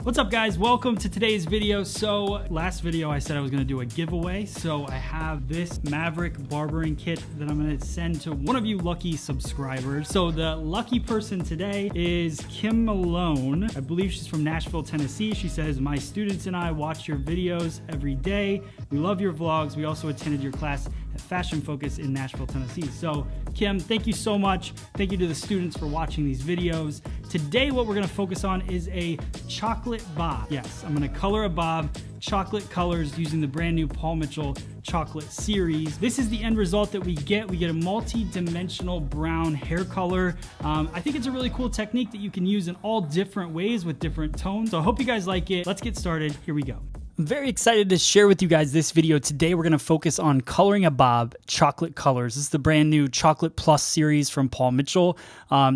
What's up guys, welcome to today's video. So last video I said I was gonna do a giveaway. So I have this Maverick barbering kit that I'm gonna send to one of you lucky subscribers. So the lucky person today is Kim Malone. I believe she's from Nashville, Tennessee. She says, my students and I watch your videos every day. We love your vlogs. We also attended your class at Fashion Focus in Nashville, Tennessee. So Kim, thank you so much. Thank you to the students for watching these videos. Today, what we're gonna focus on is a chocolate bob. Yes, I'm gonna color a bob, chocolate colors using the brand new Paul Mitchell chocolate series. This is the end result that we get. We get a multi-dimensional brown hair color. I think it's a really cool technique that you can use in all different ways with different tones. So I hope you guys like it. Let's get started. Here we go. I'm very excited to share with you guys this video. Today we're going to focus on coloring a bob chocolate colors. This is the brand new Chocolate Plus series from Paul Mitchell.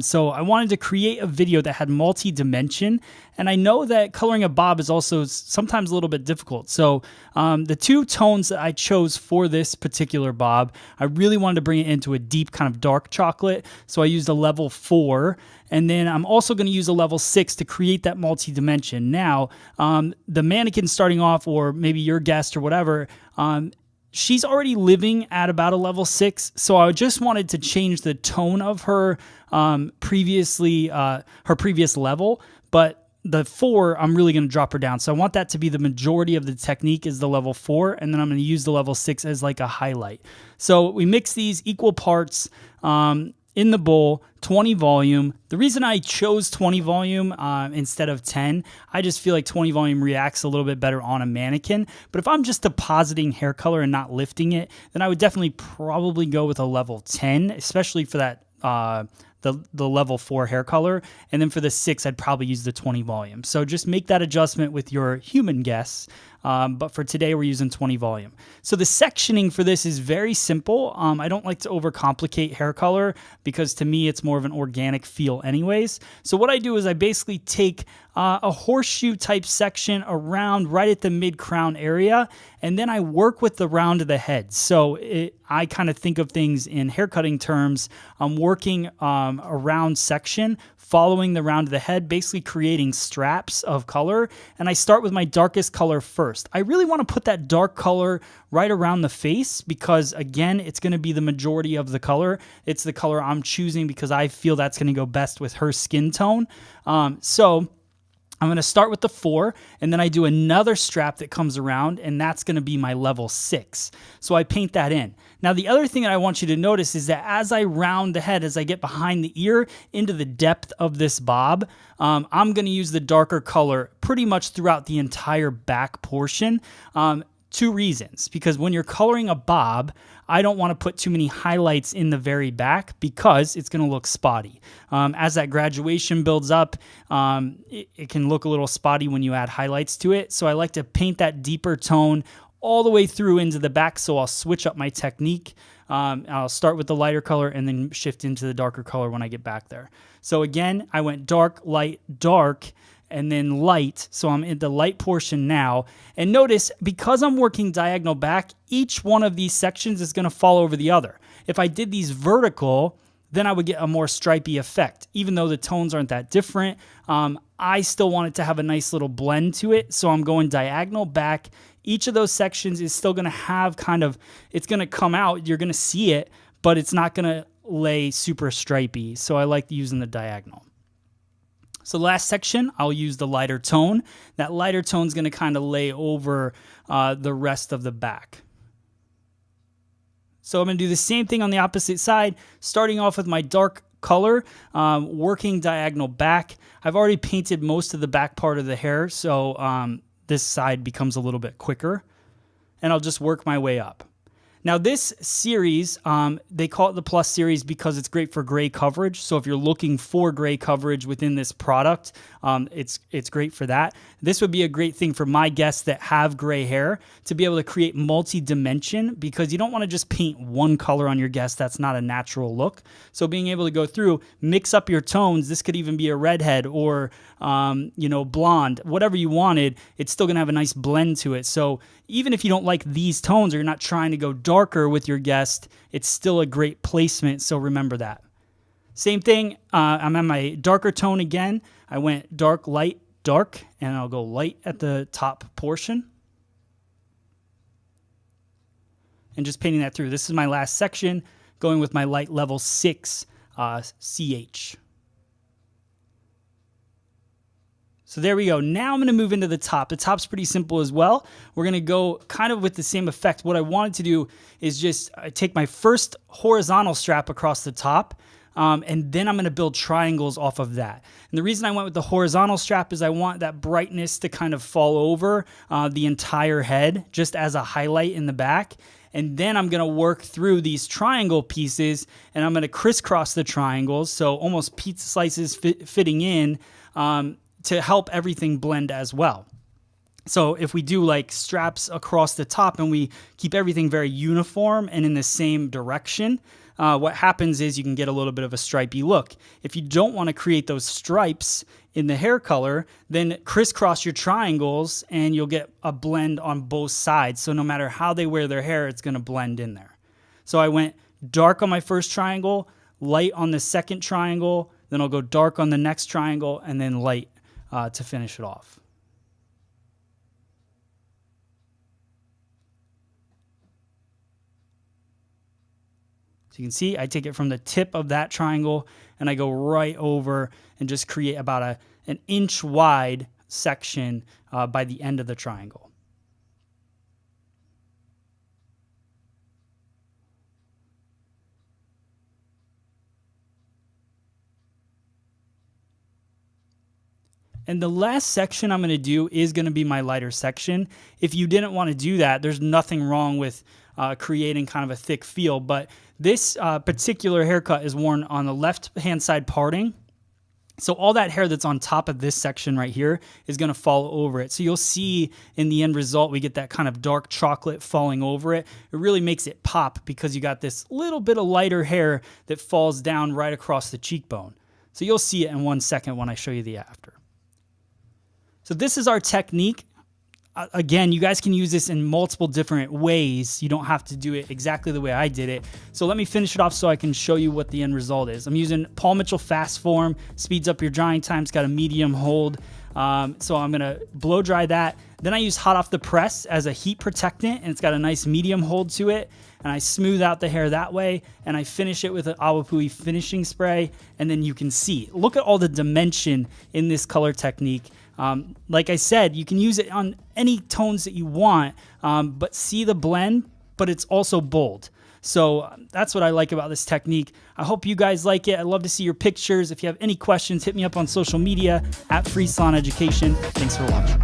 So I wanted to create a video that had multi-dimension, and I know that coloring a bob is also sometimes a little bit difficult. So the two tones that I chose for this particular bob, I really wanted to bring it into a deep kind of dark chocolate. So I used a level 4. And then I'm also going to use a level 6 to create that multi-dimension. Now, the mannequin starting off, or maybe your guest or whatever, she's already living at about a level 6. So I just wanted to change the tone of her her previous level. But the 4, I'm really going to drop her down. So I want that to be the majority of the technique is the level 4. And then I'm going to use the level 6 as like a highlight. So we mix these equal parts in the bowl, 20 volume. The reason I chose 20 volume instead of 10, I just feel like 20 volume reacts a little bit better on a mannequin. But if I'm just depositing hair color and not lifting it, then I would definitely probably go with a level 10, especially for that the level 4 hair color. And then for the 6, I'd probably use the 20 volume. So just make that adjustment with your human guests. But for today, we're using 20 volume. So the sectioning for this is very simple. I don't like to overcomplicate hair color because to me, it's more of an organic feel anyways. So what I do is I basically take a horseshoe type section around right at the mid crown area, and then I work with the round of the head. So I kind of think of things in haircutting terms. I'm working a round section, following the round of the head, basically creating straps of color. And I start with my darkest color first. I really want to put that dark color right around the face because, again, it's going to be the majority of the color. It's the color I'm choosing because I feel that's going to go best with her skin tone. So I'm going to start with the 4, and then I do another strap that comes around, and that's going to be my level 6. So I paint that in. Now, the other thing that I want you to notice is that as I round the head, as I get behind the ear into the depth of this bob, I'm going to use the darker color pretty much throughout the entire back portion. 2 reasons. Because when you're coloring a bob, I don't want to put too many highlights in the very back because it's going to look spotty. As that graduation builds up, it can look a little spotty when you add highlights to it. So I like to paint that deeper tone all the way through into the back. So I'll switch up my technique. I'll start with the lighter color and then shift into the darker color when I get back there. So again, I went dark, light, dark, and then light. So I'm in the light portion now. And notice, because I'm working diagonal back, each one of these sections is going to fall over the other. If I did these vertical, then I would get a more stripy effect. Even though the tones aren't that different, I still want it to have a nice little blend to it. So I'm going diagonal back. Each of those sections is still going to have it's going to come out. You're going to see it, but it's not going to lay super stripy. So I like using the diagonal. So last section, I'll use the lighter tone. That lighter tone is going to kind of lay over the rest of the back. So I'm going to do the same thing on the opposite side, starting off with my dark color, working diagonal back. I've already painted most of the back part of the hair, so this side becomes a little bit quicker. And I'll just work my way up. Now this series, they call it the Plus series because it's great for gray coverage. So if you're looking for gray coverage within this product, it's great for that. This would be a great thing for my guests that have gray hair to be able to create multi-dimension because you don't want to just paint one color on your guest. That's not a natural look. So being able to go through, mix up your tones. This could even be a redhead or, blonde, whatever you wanted. It's still going to have a nice blend to it. So even if you don't like these tones or you're not trying to go darker with your guest, it's still a great placement. So remember that. Same thing. I'm on my darker tone again. I went dark, light, dark and I'll go light at the top portion. And just painting that through. This is my last section, going with my light level 6 CH. So there we go. Now I'm going to move into the top. The top's pretty simple as well. We're going to go kind of with the same effect. What I wanted to do is just take my first horizontal strap across the top, and then I'm going to build triangles off of that. And the reason I went with the horizontal strap is I want that brightness to kind of fall over the entire head, just as a highlight in the back. And then I'm going to work through these triangle pieces, and I'm going to crisscross the triangles, so almost pizza slices fitting in, to help everything blend as well. So if we do like straps across the top and we keep everything very uniform and in the same direction, what happens is you can get a little bit of a stripy look. If you don't want to create those stripes in the hair color, then crisscross your triangles and you'll get a blend on both sides. So no matter how they wear their hair, it's going to blend in there. So I went dark on my first triangle, light on the second triangle, then I'll go dark on the next triangle, and then light to finish it off. So you can see I take it from the tip of that triangle and I go right over and just create about an inch wide section by the end of the triangle. And the last section I'm going to do is going to be my lighter section. If you didn't want to do that, there's nothing wrong with creating kind of a thick feel, but this particular haircut is worn on the left-hand side parting. So all that hair that's on top of this section right here is going to fall over it. So you'll see in the end result, we get that kind of dark chocolate falling over it. It really makes it pop because you got this little bit of lighter hair that falls down right across the cheekbone. So you'll see it in 1 second when I show you the after. So this is our technique. Again, you guys can use this in multiple different ways. You don't have to do it exactly the way I did it. So let me finish it off so I can show you what the end result is. I'm using Paul Mitchell Fast Form, speeds up your drying time. It's got a medium hold. So I'm going to blow dry that. Then I use hot off the press as a heat protectant, and it's got a nice medium hold to it. And I smooth out the hair that way, and I finish it with an Awapui finishing spray, and then you can see. Look at all the dimension in this color technique. Like I said, you can use it on any tones that you want, but see the blend, but it's also bold. So that's what I like about this technique. I hope you guys like it. I'd love to see your pictures. If you have any questions, hit me up on social media at Free Salon Education. Thanks for watching.